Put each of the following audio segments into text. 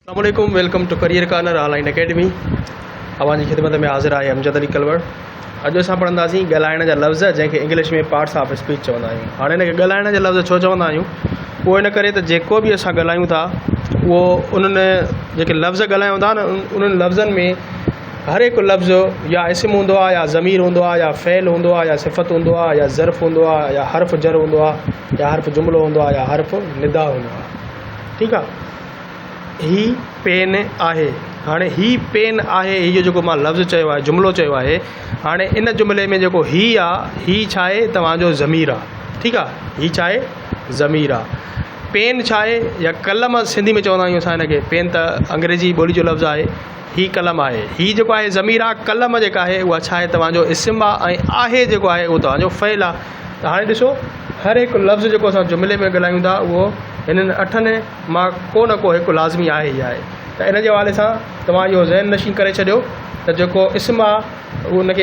अस्सलामुअलैकुम, welcome to career corner online academy. अवां जी खिदमत में हाज़िर आहे अमजद अली कलवर। अॼु असां पढ़ंदासीं ॻाल्हाइण जा लफ़्ज़ जंहिंखे इंग्लिश में पार्ट्स ऑफ स्पीच चवंदा आहियूं। हाणे हिनखे ॻाल्हाइण जा लफ़्ज़ छो चवंदा आहियूं? उहो इन करे त जेको बि असां ॻाल्हायूं था उहो उन्हनि जेके लफ़्ज़ ॻाल्हायूं था न उन्हनि लफ़्ज़नि में हर हिकु लफ़्ज़ या इस्म हूंदो आहे, या ज़मीर हूंदो आहे, या फ़ैल हूंदो आहे, या सिफ़त हूंदो आहे, या ज़र्फ़ हूंदो आहे, या हर्फ़ जर हूंदो आहे, या हर्फ़ जुमिलो हूंदो आहे, या हर्फ़ निदा हूंदो आहे। ठीकु आहे। ही पेन आहे। हाणे ही पेन आहे, इहो जेको मां लफ़्ज़ चयो आहे, जुमिलो चयो आहे, हाणे इन जुमिले में जेको ही आहे, ही छा आहे? तव्हांजो ज़मीर आहे। ठीकु आहे। ही छा आहे? ज़मीर आहे। पेन छा आहे? या कलम सिंधी में चवंदा आहियूं असां हिनखे। पेन त अंग्रेज़ी ॿोली जो लफ़्ज़ आहे। ही कलम आहे। ही जेको आहे ज़मीर आहे। कलम जेका आहे उहा छा आहे? तव्हांजो इस्म आहे। ऐं आहे जेको आहे उहो तव्हांजो फ़इल आहे। त हाणे ॾिसो, हर हिकु लफ़्ज़ जेको असां जुमिले में ॻाल्हायूं था उहो हिननि अठनि मां को न को हिकु लाज़मी आहे ई आहे। त इन जे हवाले सां तव्हां इहो ज़हन नशीं करे छॾियो त जेको इस्म आहे उनखे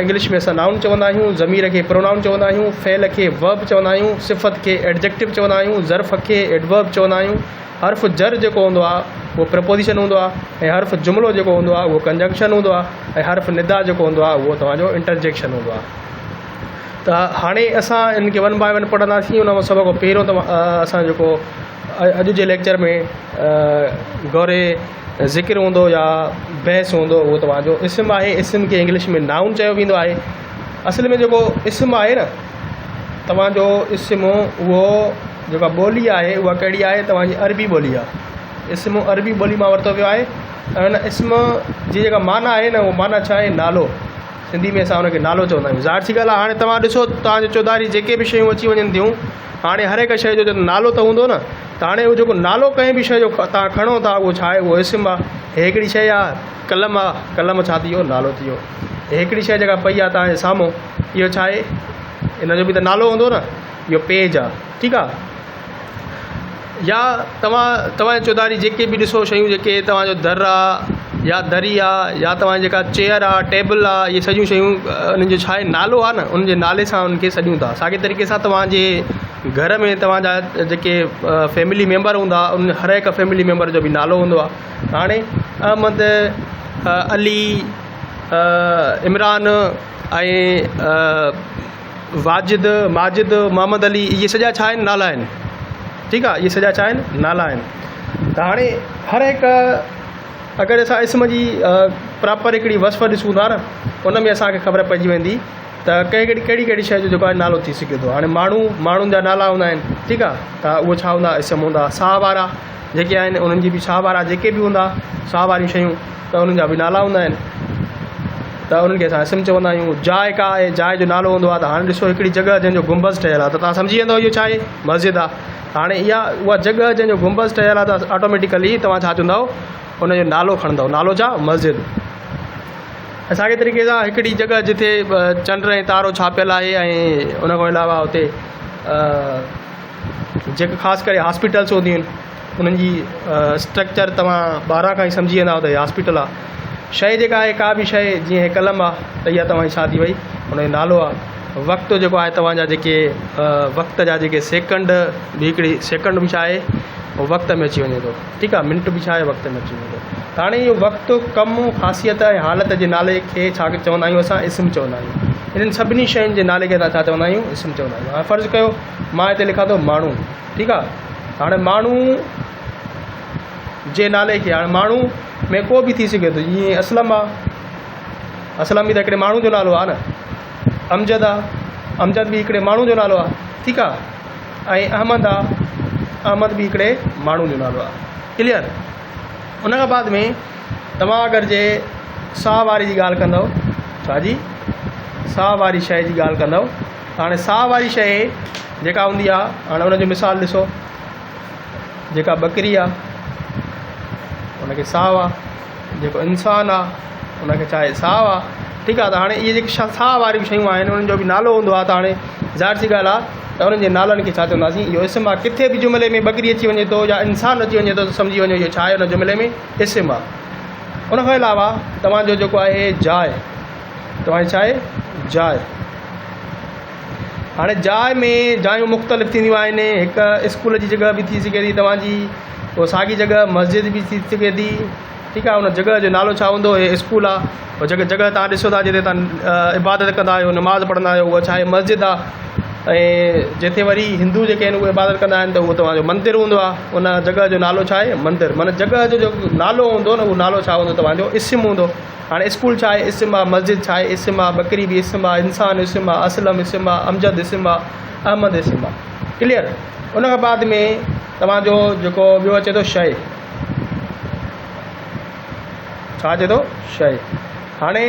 इंग्लिश में असां नाउन चवंदा आहियूं, ज़मीर खे प्रोनाउन चवंदा आहियूं, फ़इल खे वर्ब चवंदा आहियूं, सिफ़त खे एडजेक्टिव चवंदा आहियूं, ज़र्फ़ खे एडवर्ब चवंदा आहियूं, हर्फ़ जर जेको हूंदो आहे उहो प्रपोजिशन हूंदो आहे, ऐं हर्फ़ जुमिलो जेको हूंदो आहे उहो कंजंक्शन हूंदो आहे, ऐं हर्फ़ निदा जेको हूंदो आहे उहो तव्हांजो इंटरजेक्शन हूंदो आहे। त हाणे असां इनखे वन बाय वन पढ़ंदासीं। उन खां सभ खां पहिरियों असां जेको अॼु जे लेक्चर में गौरे ज़िक्र हूंदो या बहस हूंदो उहो तव्हांजो इस्म आहे। इस्म खे इंग्लिश में नाउन चयो वेंदो आहे। असल में जेको इस्म आहे न तव्हांजो इस्म, उहो जेका ॿोली आहे उहा कहिड़ी आहे? तव्हांजी अरबी ॿोली आहे। इस्म अरबी ॿोली मां वरितो वियो आहे। ऐं हुन इस्म जी जेका माना आहे न उहो माना छा आहे? नालो। सिंधी में असां हुनखे नालो चवंदा आहियूं। ज़ाहिर सी ॻाल्हि आहे, हाणे तव्हां ॾिसो तव्हांजे चौधारी जेके बि शयूं अची वञनि थियूं, हाणे हर हिकु शइ जो नालो त हूंदो न। त हाणे उहो जेको नालो कंहिं बि शइ जो तव्हां खणो था उहो छा आहे? उहो इस्म आहे। हे हिकिड़ी शइ आहे, कलम आहे। कलम छा थी वियो? नालो थी वियो। हे हिकिड़ी शइ जेका पई आहे तव्हांजे साम्हूं, इहो छा आहे? इन जो बि त नालो हूंदो न। इहो पेज आहे। ठीकु आहे। या तव्हांजे चौधारी जेके बि ॾिसो शयूं, जेके तव्हांजो दर आहे या दरी आहे, या तव्हांजी जेका चेयर आहे, टेबल आहे, इहे सॼियूं शयूं उन्हनि जो छा आहे? नालो आहे न। उनजे नाले सां उनखे सॾियूं था। साॻे तरीक़े सां तव्हांजे घर में तव्हांजा जेके फैमिली मेंबर हूंदा, उन हर हिकु फैमिली मेंबर जो बि नालो हूंदो आहे। हाणे अहमद, अली, इमरान ऐं वाजिद, माजिद, मोहम्मद अली, इहे सॼा छा आहिनि? नाला आहिनि। ठीकु आहे। इहे सॼा छा आहिनि? नाला आहिनि। त हाणे हर हिकु अगरि असां इस्म जी प्रॉपर हिकिड़ी वस्फ़ ॾिसूं था न, उन में असांखे ख़बर पइजी वेंदी त कहिड़ी कहिड़ी शइ जो जेको आहे नालो थी सघे थो। हाणे माण्हुनि जा नाला हूंदा आहिनि। ठीकु आहे। त उहो छा हूंदा? इस्म हूंदा। साह वारा जेके आहिनि उन्हनि जी बि साह वारा जेके बि हूंदा, साह वारियूं शयूं, त उन्हनि जा बि नाला हूंदा आहिनि। त उन्हनि खे असां इस्म चवंदा आहियूं। जाइ का आहे, जाइ जो नालो हूंदो आहे। त हाणे ॾिसो हिकिड़ी जॻह जंहिंजो गुंबज़ ठहियलु आहे, त तव्हां सम्झी वेंदव इहो छा आहे? मस्जिद आहे। हाणे इहा उहा जॻह जंहिंजो गुंबज़ ठहियलु आहे, त ऑटोमेटिकली तव्हां छा चवंदव? उनजो नालो खणंदव। नालो छा? मस्जिद। साॻे तरीक़े सां हिकिड़ी जॻह जिथे चंड ऐं तारो छापियलु आहे, ऐं उन खां अलावा हुते जेके ख़ासि करे हॉस्पिटल्स हूंदियूं आहिनि, उन्हनि जी स्ट्रक्चर तव्हां ॿाहिरां खां ई सम्झी वेंदा त हीअ हॉस्पिटल आहे। शइ जेका आहे, का बि शइ, जीअं कलम आहे, त इहा तव्हांजी छा थी वई? उनजो नालो आहे। वक़्तु जेको आहे, तव्हांजा जेके वक़्त जा जेके सेकंड बि, हिकिड़ी सेकंड बि छा आहे? उहो वक़्त में अची वञे थो। ठीकु आहे। मिंट बि छा आहे? वक़्त में अची वञे थो। त हाणे इहो वक़्तु, कमु, ख़ासियत ऐं हालत जे नाले खे छा चवंदा आहियूं? असां इस्म चवंदा आहियूं। इन्हनि सभिनी शयुनि जे नाले खे असां छा चवंदा आहियूं? इस्म चवंदा आहियूं। हाणे फ़र्ज़ु कयो मां हिते लिखां थो माण्हू। ठीकु आहे। हाणे माण्हू जे नाले खे, हाणे माण्हू में को बि थी सघे थो। जीअं असलम आहे, असलम बि त हिकिड़े माण्हू जो नालो आहे न। अमजद आहे, अमजद बि हिकिड़े माण्हू जो नालो आहे। ठीकु आहे। ऐं अहमद आहे, अहमद बि हिकिड़े माण्हू जो नालो आहे। क्लियर। उन खां बाद में तव्हां अगरि जे साह वारी जी ॻाल्हि कंदव, छा जी? साह वारी शइ जी ॻाल्हि कंदव, त हाणे साह वारी शइ जेका हूंदी आहे, हाणे उनजो मिसाल ॾिसो। जेका बकरी आहे उनखे साहु आहे। जेको इंसानु आहे उनखे छा आहे? साहु आहे। ठीकु आहे। त हाणे इहे जेके साह वारियूं शयूं आहिनि उन्हनि जो बि नालो हूंदो आहे। त हाणे ज़ाहिर सी ॻाल्हि आहे त उन्हनि जे नालनि खे छा चवंदासीं? इहो इस्म आहे। किथे बि जुमिले में बकरी अची वञे थो या इंसानु अची वञे थो त सम्झी वञो इहो छा आहे? उन जुमिले में इस्म आहे। उनखां अलावा तव्हांजो जेको आहे जाइ, तव्हांजी छा आहे? जाइ। हाणे जाइ में जायूं मुख़्तलिफ़ थींदियूं आहिनि। हिकु स्कूल जी जॻह बि थी सघे थी, तव्हांजी वो साॻी जॻह मस्जिद बि थी सघे थी, ठीकु आहे। उन जॻह जो नालो छा हूंदो, हे स्कूल आहे। उहो जॻह तव्हां ॾिसो था जिते तव्हां इबादत कंदा आहियो, नमाज़ पढ़ंदा आहियो, उहा छा आहे, मस्जिद आहे। ऐं जिते वरी हिंदू जेके आहिनि उहे इबादत कंदा आहिनि त उहो तव्हांजो मंदरु हूंदो आहे। उन जॻह जो नालो छा आहे, मंदरु। माना जॻह जो जेको नालो हूंदो न, उहो नालो छा हूंदो, तव्हांजो इस्म हूंदो। हाणे स्कूल छा आहे, इस्म आहे। मस्जिद छा आहे, इस्म आहे। बकरी बि इस्म आहे। इंसान इस्म आहे। असलम इस्म आहे। अमजद इस्म आहे। अहमद इस्म आहे। क्लियर। उन खां बाद में तव्हांजो जेको ॿियो अचे थो शइ, छा अचे थो, शइ। हाणे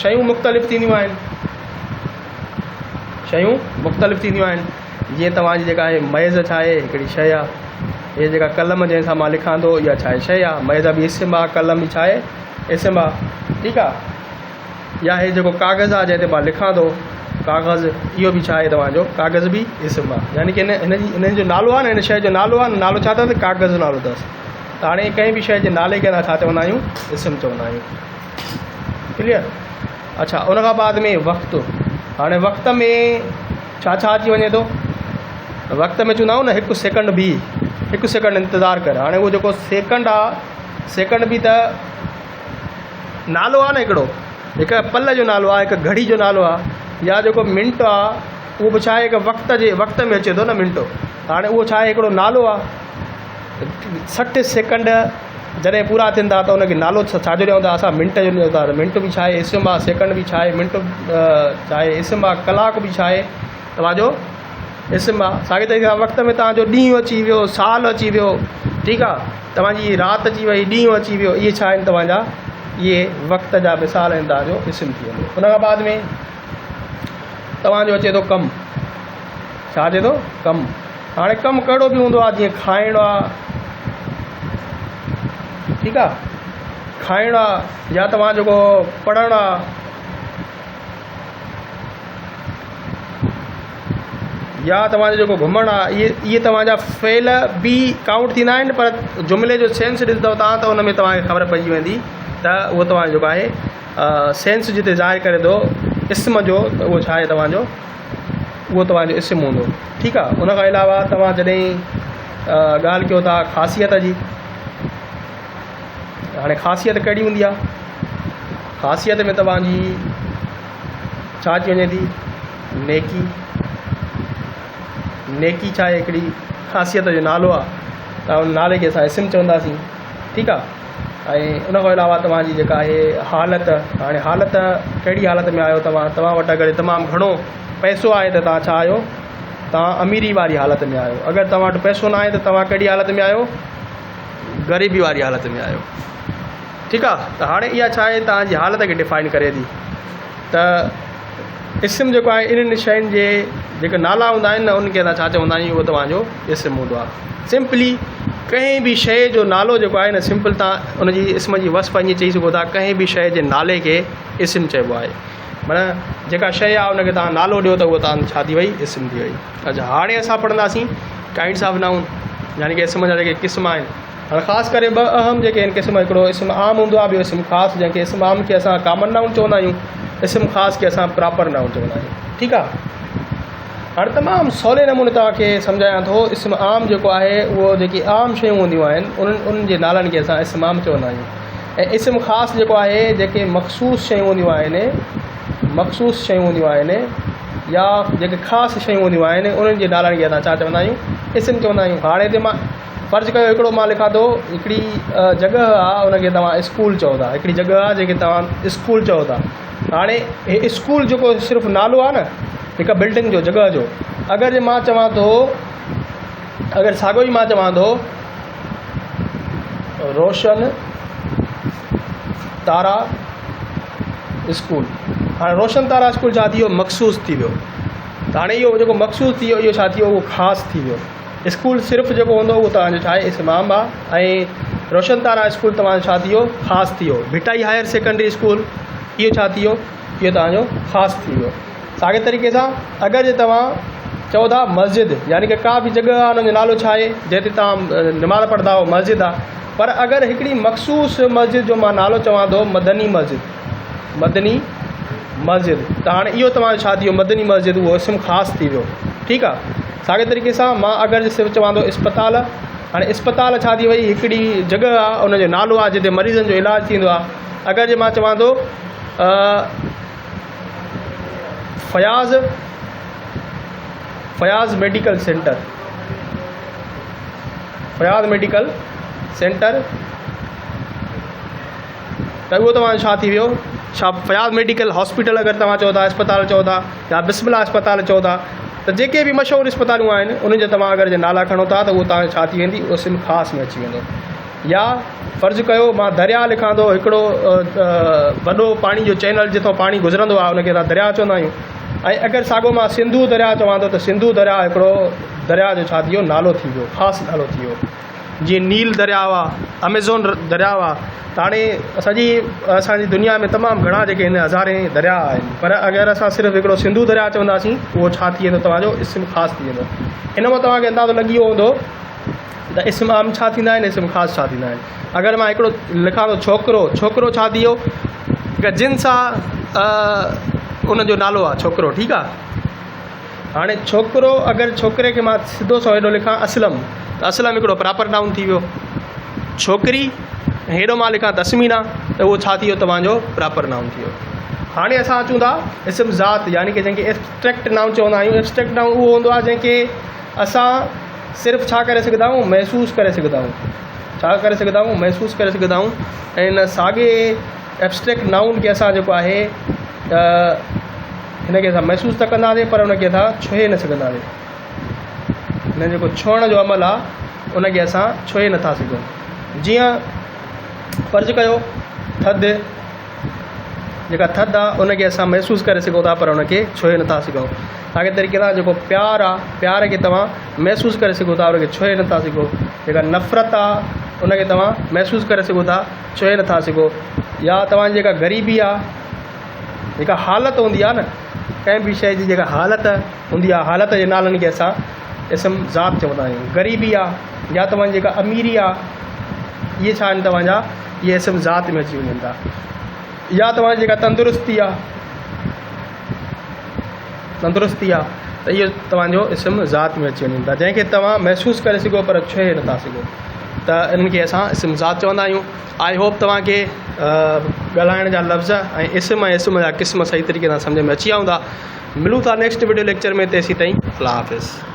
शयूं मुख़्तलिफ़ थींदियूं आहिनि, शयूं मुख़्तलिफ़ थींदियूं आहिनि। जीअं तव्हांजी जेका आहे मेज़ छा आहे, हिकिड़ी शइ आहे। इहा जेका कलम जंहिंसां मां लिखां थो, इहा छा आहे, शइ आहे। मेज़ बि इस्म आहे, कलम बि छा आहे, इस्म आहे। ठीकु आहे। या हे जेको कागज़ आहे जंहिं ते मां लिखां थो, कागज़, इहो बि छा आहे, तव्हांजो कागज़ बि इस्म आहे। यानी कि हिन जो नालो आहे न, हिन शइ जो नालो आहे न, नालो छा अथसि, कागज़ नालो अथसि। त हाणे कंहिं बि शइ जे नाले खे छा चवंदा आहियूं, इस्म चवंदा आहियूं। क्लियर। अच्छा, उन खां बाद में वक़्तु। हाणे वक़्त में छा छा अची वञे थो, वक़्त में चवंदा आहियूं न, हिकु सेकंड बि, हिकु सेकंड इंतज़ारु कर। हाणे उहो जेको सेकंड आहे, सेकंड बि त नालो आहे न हिकिड़ो, हिकु पल जो नालो आहे, हिकु घड़ी जो नालो आहे। या जेको मिंट आहे उहो बि छा आहे, हिकु वक़्त में अचे थो न मिंट। हाणे उहो छा आहे, हिकिड़ो नालो आहे। 60 सेकंड जॾहिं पूरा थींदा त उनखे नालो छाजो ॾियूं था असां, मिंट जो ॾियूं था। मिंट बि छा आहे, इस्म आहे। सेकंड बि छा आहे, मिंट छा आहे, इस्म आहे। कलाक बि छा आहे, तव्हांजो इस्म आहे। साॻे तरीक़े सां वक़्त में तव्हांजो ॾींहुं अची वियो, साल अची वियो, ठीकु आहे। तव्हांजी राति अची वई, ॾींहुं अची वियो, इहे छा आहिनि, तव्हांजा इहे वक़्त जा मिसाल आहिनि, तव्हांजो इस्म थी वेंदो। उन खां बाद में तव्हांजो अचे थो कमु। छा अचे थो, कमु। हाणे कमु कहिड़ो बि हूंदो आहे, जीअं खाइणो आहे, ठीकु आहे, खाइणु आहे। या तव्हां जेको पढ़णु आहे, या तव्हांजो जेको घुमणु आहे, इहे तव्हांजा फ़ेल बि काउंट थींदा आहिनि। पर जुमिले जो सेंस ॾिसंदव तव्हां त उन में तव्हांखे ख़बर पइजी वेंदी त उहो तव्हांजो जेको आहे सेंस जिते ज़ाहिर करे थो इस्म जो, त उहो छा आहे, तव्हांजो उहो तव्हांजो इस्म हूंदो। ठीकु आहे। उन खां अलावा तव्हां जॾहिं ॻाल्हि कयो था ख़ासियत जी, हाणे ख़ासियत कहिड़ी हूंदी आहे, ख़ासियत में तव्हांजी छा अची वञे थी, नेकी। नेकी छा आहे, हिकिड़ी ख़ासियत जो नालो आहे। त उन नाले खे असां इस्म चवंदासीं। ठीकु आहे। ऐं उन खां अलावा तव्हांजी जेका आहे हालत। हाणे हालत कहिड़ी हालत में आहियो तव्हां वटि अगरि तमामु घणो पैसो आहे त तव्हां छा आहियो, तव्हां अमीरी वारी हालत में आहियो। अगरि तव्हां वटि पैसो न आहे त तव्हां कहिड़ी हालत में आहियो, ग़रीबी वारी हालत में आहियो। ठीकु आहे। त हाणे इहा छा आहे, तव्हांजी हालत खे डिफाइन करे थी। त इस्म जेको आहे इन्हनि शयुनि जे जेके नाला हूंदा आहिनि न, उनखे असां छा चवंदा आहियूं, उहो तव्हांजो इस्म हूंदो आहे। सिंपली कंहिं बि शइ जो नालो जेको आहे न, सिंपल तव्हां उनजी इस्म जी वस्फ़ ईअं चई सघो था, कंहिं बि शइ जे नाले खे इस्म चइबो आहे। माना जेका शइ आहे उनखे तव्हां नालो ॾियो त उहो तव्हां छा थी वई, इस्म थी वई। अच्छा, हाणे असां पढ़ंदासीं काइंड्स ऑफ नाउन, यानी कि इस्म जा जेके क़िस्म आहिनि। हाणे ख़ासि करे ॿ अहम जेके आहिनि क़िस्म, हिकिड़ो इस्म आम हूंदो आहे, ॿियो इस्म ख़ासि, जंहिंखे इस्म आम खे असां कॉमन नाउन चवंदा आहियूं, इस्म ख़ासि खे असां प्रॉपर नाउन चवंदा आहियूं। ठीकु आहे। हाणे तमामु सवले नमूने तव्हांखे सम्झायां थो। इस्म आम जेको आहे उहो जेकी आम शयूं हूंदियूं आहिनि उन्हनि जे नालनि खे असां इस्म आम चवंदा आहियूं। ऐं इस्म ख़ासि जेको आहे, जेके मख़सूस शयूं हूंदियूं आहिनि, मख़सूस शयूं हूंदियूं आहिनि, या जेके ख़ासि शयूं हूंदियूं आहिनि, उन्हनि जे नालनि खे असां छा चवंदा आहियूं, इस्म चवंदा आहियूं। हाणे हिते मां फ़र्ज़ु कयो हिकिड़ो मां लिखां थो, हिकिड़ी जॻह आहे, उनखे तव्हां स्कूल चओ था। हिकिड़ी जॻह आहे जंहिंखे तव्हां स्कूल चओ था। हाणे हे स्कूल जेको सिर्फ़ु नालो आहे न, हिकु बिल्डिंग जो, जॻह जो। अगरि मां चवां थो, अगरि साॻियो ई मां चवां थो रोशन तारा स्कूल, हाणे रोशन तारा स्कूल छा थी वियो, मख़सूस थी वियो। त हाणे इहो जेको मख़सूस थी वियो, इहो छा थी वियो, उहो ख़ासि थी वियो। स्कूल सिर्फ़ु जेको हूंदो उहो तव्हांजो छा आहे, इस्म आम आहे। ऐं रोशन तारा स्कूल तव्हांजो छा थी वियो, ख़ासि थी वियो। भिटाई हायर सेकेंडरी स्कूल, इहो छा थी वियो, इहो तव्हांजो ख़ासि थी वियो। साॻे तरीक़े सां अगरि तव्हां चओ था मस्जिद, यानी कि का बि जॻह आहे उनजो नालो छा आहे, जिते तव्हां नमाज़ पढ़ंदा हो, मस्जिद आहे। पर अगरि हिकिड़ी मख़सूस मस्जिद जो मां नालो चवां थो मदनी मस्जिद, मदनी मस्जिद, त हाणे इहो तव्हांजो छा थी वियो, मदनी मस्जिद, उहो इस्म ख़ासि थी वियो। ठीकु आहे। साॻे तरीक़े सां मां अगरि सिर्फ़ु चवां थो इस्पताल, हाणे इस्पताल छा थी वई, हिकिड़ी जॻह आहे उनजो नालो आहे जिते मरीज़नि जो इलाजु थींदो आहे। अगरि जे मां चवां थो Fayaz medical centre, Fayaz medical centre, त उहो तव्हांजो छा थी वियो, छा फयाज़ मेडिकल हॉस्पिटल अगरि तव्हां चओ था, अस्पताल चओ था, या बिस्मिल्लाह अस्पताल चओ था, त जेके बि मशहूरु अस्पतालूं आहिनि उन्हनि जो तव्हां अगरि जे नाला खणो था त उहो तव्हांजो छा थी वेंदी, उहो सिम ख़ासि में अची वेंदो। या फ़र्ज़ु कयो मां दरिया लिखां थो, हिकिड़ो वॾो पाणी जो चैनल जिथो पाणी गुज़रंदो आहे उनखे असां दरिया चवंदा आहियूं। ऐं अगरि साॻियो मां सिंधू दरिया चवां थो त सिंधू दरिया हिकिड़ो दरिया जो छा थी वियो, नालो थी वियो, ख़ासि नालो थी वियो। जीअं नील दरियाव आहे, अमेज़ॉन दरियाव आहे, त हाणे असांजी दुनिया में तमामु घणा जेके आहिनि हज़ारे दरिया आहिनि, पर अगरि असां सिर्फ़ु हिकिड़ो सिंधू दरिया चवंदासीं उहो छा थी वेंदो, तव्हांजो इस्म ख़ासि थी वेंदो। इन मां तव्हांखे अंदाज़ो लॻी वियो हूंदो त इस्म आम छा थींदा आहिनि, इस्म ख़ासि छा थींदा आहिनि। अगरि मां हिकिड़ो लिखां थो छोकिरो, छोकिरो छा थी वियो, हिकु जिन्स आहे, उनजो नालो आहे छोकिरो, ठीकु आहे। हाणे छोकिरो, अगरि छोकिरे खे मां सिधो सो हेॾो लिखां असलम, त असलम हिकिड़ो प्रॉपर नाउन थी वियो। छोकिरी हेॾो मां लिखां तस्मीना, त उहो छा थी वियो, तव्हांजो प्रॉपर नाउन थी वियो। हाणे असां अचूं था इस्म ज़ात, यानी कि जंहिंखे एब्स्ट्रैक्ट नाउन चवंदा आहियूं। एब्स्ट्रैक्ट नाउन उहो हूंदो आहे जंहिंखे असां सिर्फ़ु छा करे सघंदा आहियूं, महसूसु करे सघंदा आहियूं, छा करे सघंदा आहियूं, महसूसु करे सघंदा आहियूं। ऐं इन साॻे एब्स्ट्रैक्ट नाउन खे असां जेको आहे हिनखे असां महसूसु त कंदासीं, पर हुनखे असां छुहे न सघंदासीं। हिन जेको छुहण जो अमल आहे उनखे असां छुहे नथा सघूं। जीअं फ़र्ज़ु कयो थधि, जेका थधि आहे उनखे असां महसूसु करे सघूं था, पर उनखे छुहे नथा सघूं। साॻे तरीक़े सां जेको प्यारु आहे, प्यार खे तव्हां महसूसु करे सघो था, उनखे छुहे नथा सघो। जेका नफ़रत आहे उनखे तव्हां महसूसु करे सघो था, छुहे नथा सघो। या तव्हांजी जेका ग़रीबी आहे, जेका हालत हूंदी आहे न, कंहिं बि शइ जी जेका हालत हूंदी आहे, हालत जे नालनि खे असां इस्म ज़ात चवंदा आहियूं। ग़रीबी आहे या तव्हांजी जेका अमीरी आहे, इहे छा आहिनि तव्हांजा, इहे इस्म ज़ात में अची वञनि था। या तव्हांजी जेका तंदुरुस्ती आहे, तंदुरुस्ती आहे, त इहो तव्हांजो इस्म ज़ात में अची वञनि था, जंहिंखे तव्हां महसूसु करे सघो पर छुहे नथा सघो। त इन्हनि खे असां इस्म ज़ात चवंदा आहियूं। आई होप तव्हांखे ॻाल्हाइण जा लफ़्ज़ ऐं इस्म जा क़िस्म सही तरीक़े सां सम्झ में अची विया हूंदा। मिलूं था नेक्स्ट वीडियो लेक्चर में, तेसीं ताईं अल्लाह हाफ़िज़।